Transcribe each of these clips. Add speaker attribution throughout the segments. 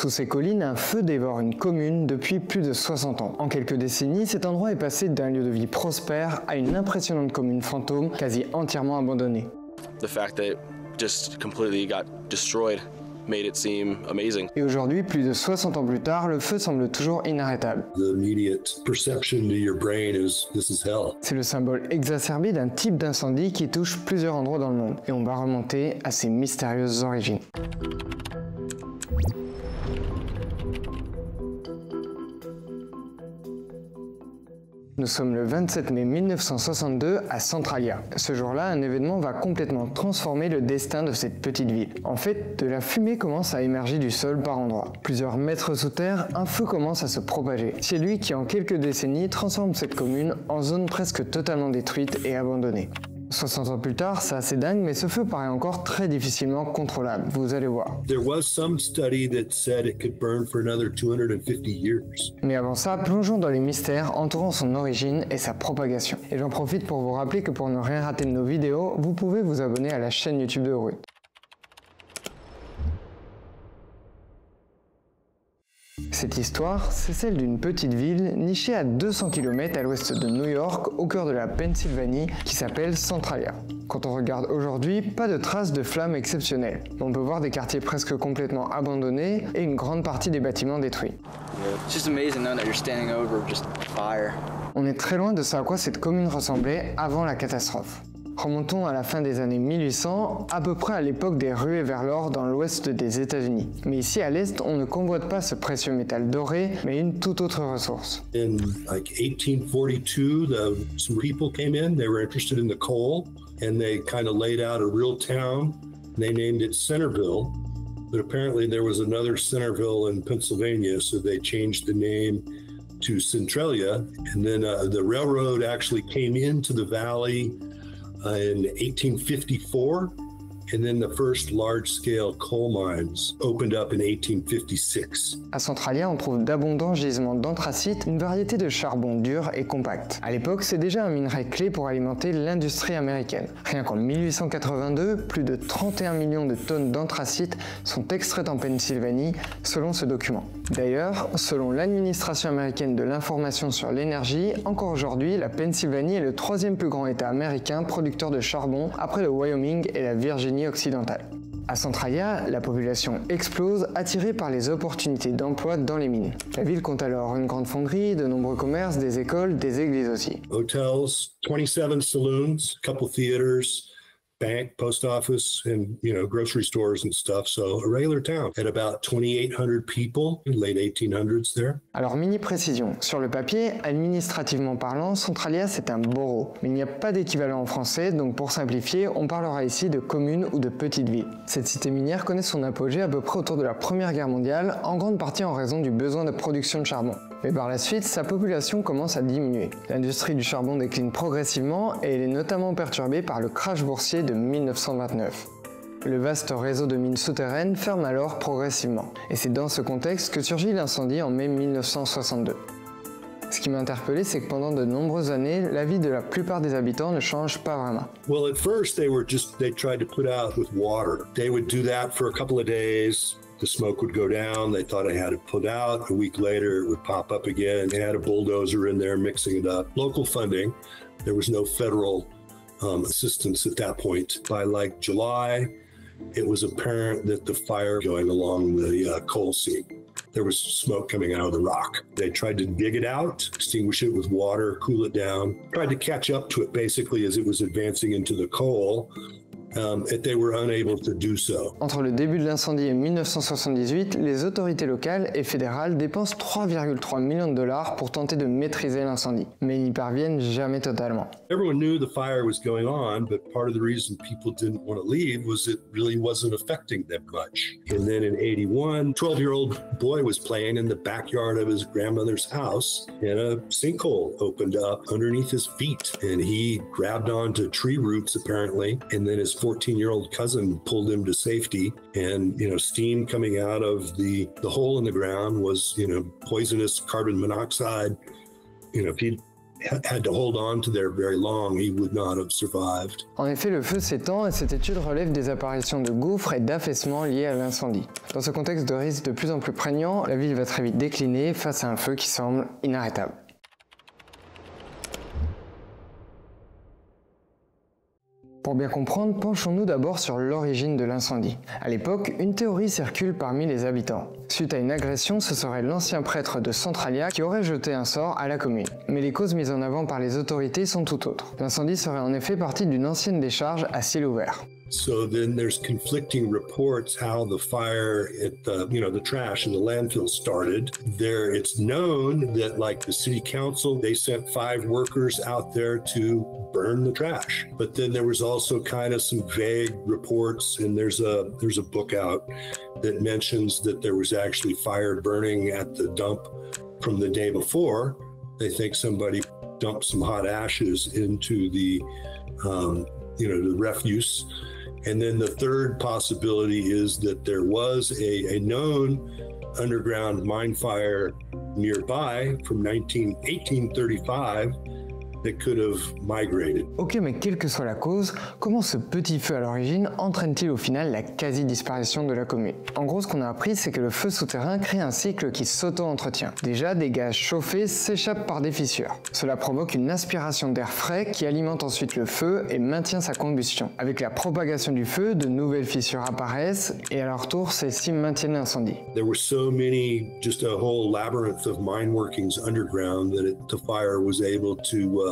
Speaker 1: Sous ces collines, un feu dévore une commune depuis plus de 60 ans. En quelques décennies, cet endroit est passé d'un lieu de vie prospère à une impressionnante commune fantôme quasi entièrement abandonnée.
Speaker 2: The fact that it just completely got destroyed made it seem amazing.
Speaker 1: Et aujourd'hui, plus de 60 ans plus tard, le feu semble toujours inarrêtable.
Speaker 3: The immediate perception to your brain is this is hell.
Speaker 1: C'est le symbole exacerbé d'un type d'incendie qui touche plusieurs endroits dans le monde. Et on va remonter à ses mystérieuses origines. Nous sommes le 27 mai 1962 à Centralia. Ce jour-là, un événement va complètement transformer le destin de cette petite ville. En fait, de la fumée commence à émerger du sol par endroits. Plusieurs mètres sous terre, un feu commence à se propager. C'est lui qui, en quelques décennies, transforme cette commune en zone presque totalement détruite et abandonnée. 60 ans plus tard, c'est assez dingue, mais ce feu paraît encore très difficilement contrôlable, vous allez voir.
Speaker 3: There was some study that said it could burn for another 250 years.
Speaker 1: Mais avant ça, plongeons dans les mystères entourant son origine et sa propagation. Et j'en profite pour vous rappeler que pour ne rien rater de nos vidéos, vous pouvez vous abonner à la chaîne YouTube de Ruth. Cette histoire, c'est celle d'une petite ville nichée à 200 km à l'ouest de New York, au cœur de la Pennsylvanie, qui s'appelle Centralia. Quand on regarde aujourd'hui, pas de traces de flammes exceptionnelles. On peut voir des quartiers presque complètement abandonnés et une grande partie des bâtiments détruits. On est très loin de ce à quoi cette commune ressemblait avant la catastrophe. Remontons à la fin des années 1800, à peu près à l'époque des ruées vers l'or dans l'ouest des États-Unis. Mais ici à l'est, on ne convoite pas ce précieux métal doré, mais une toute autre ressource.
Speaker 3: In like 1842, some people came in, they were interested in the coal, and they kind of laid out a real town. They named it Centerville, but apparently there was another Centerville in Pennsylvania, so they changed the name to Centralia. And then the railroad actually came into the valley in 1854, and then the first large-scale coal mines opened up in 1856.
Speaker 1: À Centralia, on trouve d'abondants gisements d'anthracite, une variété de charbon dur et compact. À l'époque, c'est déjà un minerai clé pour alimenter l'industrie américaine. Rien qu'en 1882, plus de 31 millions de tonnes d'anthracite sont extraites en Pennsylvanie, selon ce document. D'ailleurs, selon l'administration américaine de l'information sur l'énergie, encore aujourd'hui, la Pennsylvanie est le troisième plus grand État américain producteur de charbon après le Wyoming et la Virginie occidentale. À Centralia, la population explose, attirée par les opportunités d'emploi dans les mines. La ville compte alors une grande fonderie, de nombreux commerces, des écoles, des églises aussi.
Speaker 3: Hotels, 27 saloons, a couple theaters, bank, post office, and grocery stores and stuff. So a regular town. Had about 2,800 people in late 1800s there.
Speaker 1: Alors mini précision, sur le papier, administrativement parlant, Centralia c'est un borough, mais il n'y a pas d'équivalent en français, donc pour simplifier, on parlera ici de commune ou de petite ville. Cette cité minière connaît son apogée à peu près autour de la Première Guerre mondiale, en grande partie en raison du besoin de production de charbon. Mais par la suite, sa population commence à diminuer. L'industrie du charbon décline progressivement et elle est notamment perturbée par le crash boursier de 1929. Le vaste réseau de mines souterraines ferme alors progressivement. Et c'est dans ce contexte que surgit l'incendie en mai 1962. Ce qui m'a interpellé, c'est que pendant de nombreuses années, la vie de la plupart des habitants ne change pas vraiment.
Speaker 3: Well, at first they tried to put out with water. They would do that for a couple of days. The smoke would go down. They thought I had it put out. A week later, it would pop up again. They had a bulldozer in there mixing it up. Local funding. There was no federal assistance at that point. By like July, it was apparent that the fire going along the coal seam. There was smoke coming out of the rock. They tried to dig it out, extinguish it with water, cool it down, tried to catch up to it basically as it was advancing into the coal. They were unable to do so.
Speaker 1: Entre le début de l'incendie et 1978, les autorités locales et fédérales dépensent 3,3 millions de dollars pour tenter de maîtriser l'incendie, mais ils n'y parviennent jamais totalement.
Speaker 3: Everyone knew the fire was going on, but part of the reason people didn't want to leave was it really wasn't affecting them much. And then in 81, 12-year-old boy was playing in the backyard of his grandmother's house, and a sinkhole opened up underneath his feet, and he grabbed onto tree roots apparently, and then his 14-year-old cousin pulled him to safety, and steam coming out of the hole in the ground was poisonous carbon monoxide. If he'd had to hold on to there very long, he would not have survived.
Speaker 1: En effet, le feu s'étend et cette étude relève des apparitions de gouffres et d'affaissements liés à l'incendie. Dans ce contexte de risque de plus en plus prégnant, la ville va très vite décliner face à un feu qui semble inarrêtable. Pour bien comprendre, penchons-nous d'abord sur l'origine de l'incendie. À l'époque, une théorie circule parmi les habitants. Suite à une agression, ce serait l'ancien prêtre de Centralia qui aurait jeté un sort à la commune. Mais les causes mises en avant par les autorités sont tout autres. L'incendie serait en effet parti d'une ancienne décharge à ciel ouvert.
Speaker 3: So then there's conflicting reports how the fire at the trash in the landfill started. There, it's known that like the city council, they sent 5 workers out there to burn the trash. But then there was also kind of some vague reports, and there's a book out that mentions that there was actually fire burning at the dump from the day before. They think somebody dumped some hot ashes into the the refuse. And then the third possibility is that there was a known underground mine fire nearby from 1835 that could have migrated.
Speaker 1: Ok, mais quelle que soit la cause, comment ce petit feu à l'origine entraîne-t-il au final la quasi-disparition de la commune? En gros, ce qu'on a appris, c'est que le feu souterrain crée un cycle qui s'auto-entretient. Déjà, des gaz chauffés s'échappent par des fissures. Cela provoque une aspiration d'air frais qui alimente ensuite le feu et maintient sa combustion. Avec la propagation du feu, de nouvelles fissures apparaissent et à leur tour, celles-ci maintiennent l'incendie.
Speaker 3: There were so many, just a whole labyrinth of mine workings underground that the fire was able to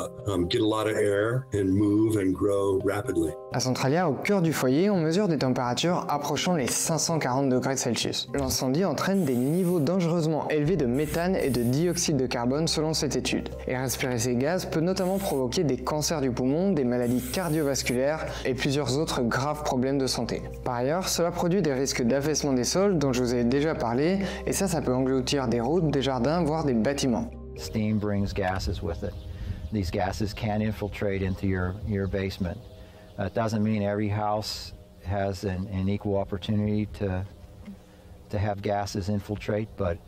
Speaker 3: get a lot of air and move and grow rapidly.
Speaker 1: À Centralia, au cœur du foyer, on mesure des températures approchant les 540 degrés Celsius. L'incendie entraîne des niveaux dangereusement élevés de méthane et de dioxyde de carbone selon cette étude. Et respirer ces gaz peut notamment provoquer des cancers du poumon, des maladies cardiovasculaires et plusieurs autres graves problèmes de santé. Par ailleurs, cela produit des risques d'affaissement des sols dont je vous ai déjà parlé, et ça peut engloutir des routes, des jardins, voire des bâtiments.
Speaker 4: Steam brings gases with it. These gases can infiltrate into your basement. It doesn't mean every house has an equal opportunity to have gases infiltrate, but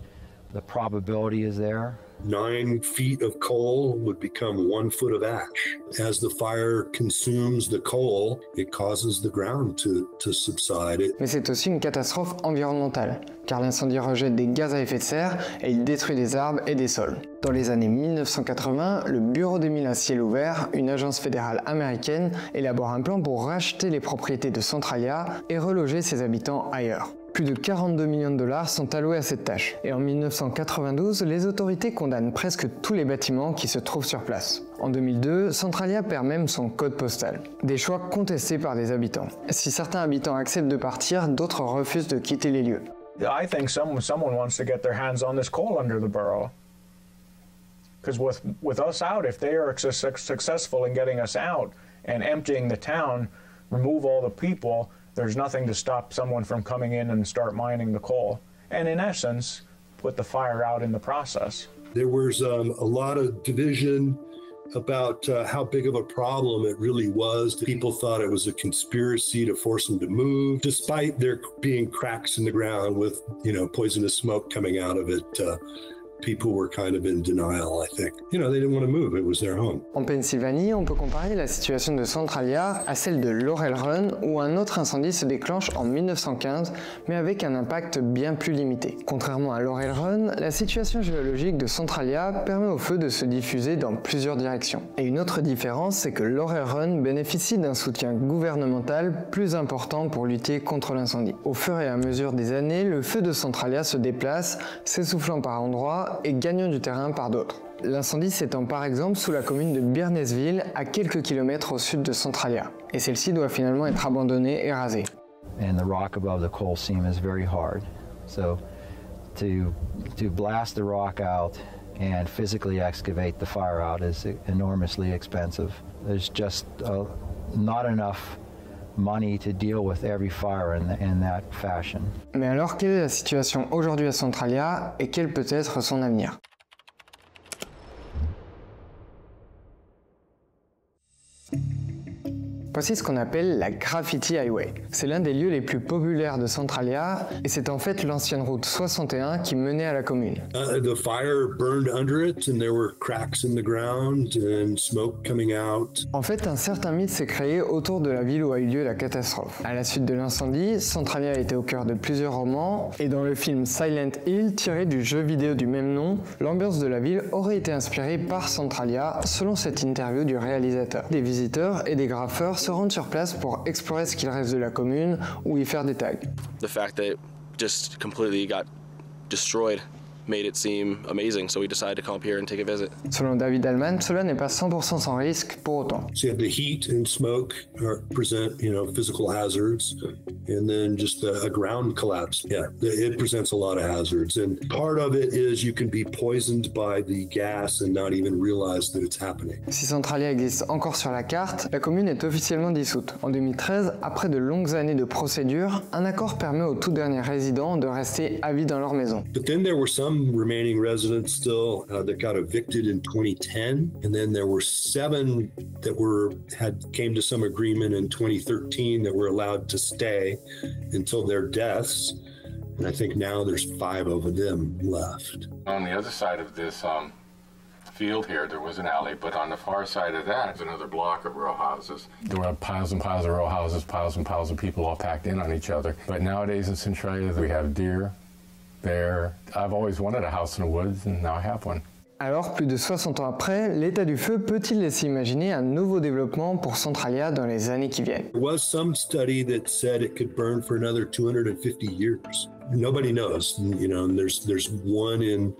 Speaker 4: the probability is there.
Speaker 3: 9 feet of coal would become 1 foot of ash. As the fire consumes the coal, it causes the ground to subside.
Speaker 1: Mais c'est aussi une catastrophe environnementale, car l'incendie rejette des gaz à effet de serre et il détruit des arbres et des sols. Dans les années 1980, le Bureau des mines à ciel ouvert, une agence fédérale américaine, élabore un plan pour racheter les propriétés de Centralia et reloger ses habitants ailleurs. Plus de 42 millions de dollars sont alloués à cette tâche. Et en 1992, les autorités condamnent presque tous les bâtiments qui se trouvent sur place. En 2002, Centralia perd même son code postal. Des choix contestés par des habitants. Si certains habitants acceptent de partir, d'autres refusent de quitter les lieux.
Speaker 5: I think someone wants to get their hands on this coal under the borough. Because with us out, if they are successful in getting us out and emptying the town, remove all the people, there's nothing to stop someone from coming in and start mining the coal. And in essence, put the fire out in the process.
Speaker 3: There was a lot of division about how big of a problem it really was. People thought it was a conspiracy to force them to move, despite there being cracks in the ground with, poisonous smoke coming out of it. People were kind of in denial, I think. They didn't want to move. It was their home.
Speaker 1: En Pennsylvanie, on peut comparer la situation de Centralia à celle de Laurel Run, où un autre incendie se déclenche en 1915, mais avec un impact bien plus limité. Contrairement à Laurel Run, la situation géologique de Centralia permet au feu de se diffuser dans plusieurs directions. Et une autre différence, c'est que Laurel Run bénéficie d'un soutien gouvernemental plus important pour lutter contre l'incendie. Au fur et à mesure des années, le feu de Centralia se déplace, s'essoufflant par endroits et gagnant du terrain par d'autres. L'incendie s'étend par exemple sous la commune de Byrnesville, à quelques kilomètres au sud de Centralia. Et celle-ci doit finalement être abandonnée et rasée.
Speaker 4: And the rock above the coal seam is very hard. So to blast the rock out and physically excavate the fire out is enormously expensive. There's just not enough money to deal with every fire in that fashion.
Speaker 1: Mais alors, quelle est la situation aujourd'hui à Centralia et quel peut être son avenir? Voici ce qu'on appelle la Graffiti Highway. C'est l'un des lieux les plus populaires de Centralia et c'est en fait l'ancienne route 61 qui menait à la commune.
Speaker 3: The fire burned under it and there were cracks in the ground and smoke coming out.
Speaker 1: En fait, un certain mythe s'est créé autour de la ville où a eu lieu la catastrophe. À la suite de l'incendie, Centralia était au cœur de plusieurs romans et dans le film Silent Hill, tiré du jeu vidéo du même nom, l'ambiance de la ville aurait été inspirée par Centralia, selon cette interview du réalisateur. Des visiteurs et des graffeurs se rendent sur place pour explorer ce qu'il reste de la commune ou y faire des tags.
Speaker 2: The fact that it just completely got destroyed made it seem amazing, so we decided to come up here and take a visit.
Speaker 1: Selon David Allman, cela n'est pas 100% sans risque pour autant.
Speaker 3: So you have the heat and smoke present, physical hazards, and then just a ground collapse. Yeah, it presents a lot of hazards, and part of it is you can be poisoned by the gas and not even realize that it's happening.
Speaker 1: Si Centralia existe encore sur la carte, la commune est officiellement dissoute. En 2013, après de longues années de procédures, un accord permet aux tout derniers résidents de rester à vie dans leur maison.
Speaker 3: But then there were some remaining residents still that got evicted in 2010, and then there were 7 that came to some agreement in 2013 that were allowed to stay until their deaths, and I think now there's 5 of them left.
Speaker 6: On the other side of this field here, there was an alley, but on the far side of that is another block of row houses. There were piles and piles of row houses, piles and piles of people all packed in on each other. But nowadays in Centralia, we have deer, bear. I've always wanted a house in the woods, and now I have one.
Speaker 1: Alors, plus de 60 ans après, l'état du feu peut-il laisser imaginer un nouveau développement pour Centralia dans les années qui viennent?
Speaker 3: There was some study that said it could burn for another 250 years. Nobody knows, and there's one in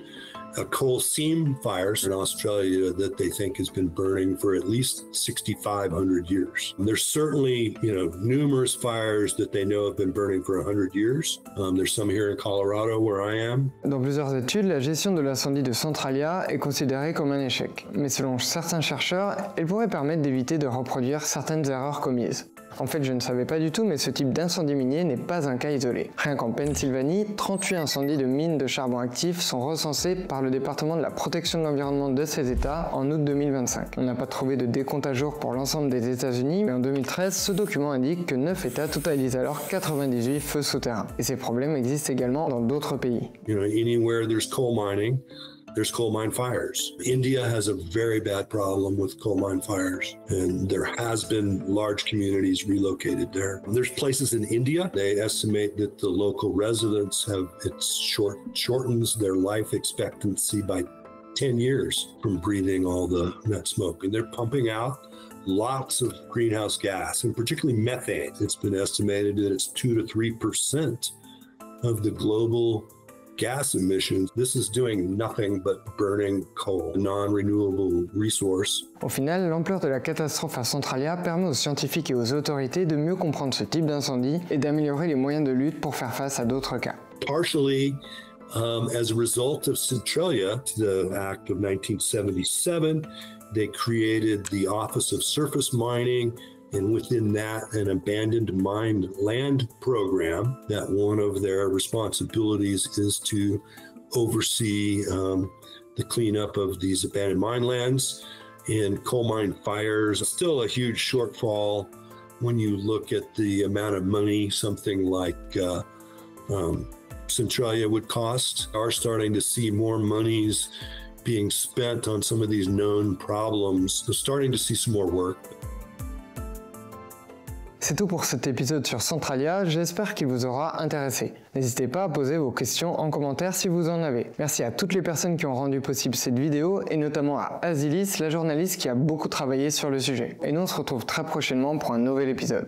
Speaker 3: a coal seam fires in Australia that they think has been burning for at least 6,500 years. And there's certainly, numerous fires that they know have been burning for 100 years. There's some here in Colorado where I am.
Speaker 1: Dans plusieurs études, la gestion de l'incendie de Centralia est considérée comme un échec. Mais selon certains chercheurs, elle pourrait permettre d'éviter de reproduire certaines erreurs commises. En fait, je ne savais pas du tout, mais ce type d'incendie minier n'est pas un cas isolé. Rien qu'en Pennsylvanie, 38 incendies de mines de charbon actif sont recensés par le département de la protection de l'environnement de ces États en août 2025. On n'a pas trouvé de décompte à jour pour l'ensemble des États-Unis, mais en 2013, ce document indique que 9 États totalisent alors 98 feux souterrains. Et ces problèmes existent également dans d'autres pays.
Speaker 3: Anywhere there's coal mining, there's coal mine fires. India has a very bad problem with coal mine fires, and there has been large communities relocated there. There's places in India, they estimate that the local residents shortens their life expectancy by 10 years from breathing all that smoke. And they're pumping out lots of greenhouse gas, and particularly methane. It's been estimated that it's 2 to 3% of the global gas emissions. This is doing nothing but burning coal, a non-renewable resource.
Speaker 1: Au final, l'ampleur de la catastrophe à Centralia permet aux scientifiques et aux autorités de mieux comprendre ce type d'incendie et d'améliorer les moyens de lutte pour faire face à d'autres cas.
Speaker 3: Partially as a result of Centralia, the Act of 1977, they created the Office of Surface Mining, and within that, an abandoned mine land program that one of their responsibilities is to oversee the cleanup of these abandoned mine lands. And coal mine fires, still a huge shortfall when you look at the amount of money something like Centralia would cost. Are starting to see more monies being spent on some of these known problems. So starting to see some more work.
Speaker 1: C'est tout pour cet épisode sur Centralia, j'espère qu'il vous aura intéressé. N'hésitez pas à poser vos questions en commentaire si vous en avez. Merci à toutes les personnes qui ont rendu possible cette vidéo et notamment à Azilis, la journaliste qui a beaucoup travaillé sur le sujet. Et nous on se retrouve très prochainement pour un nouvel épisode.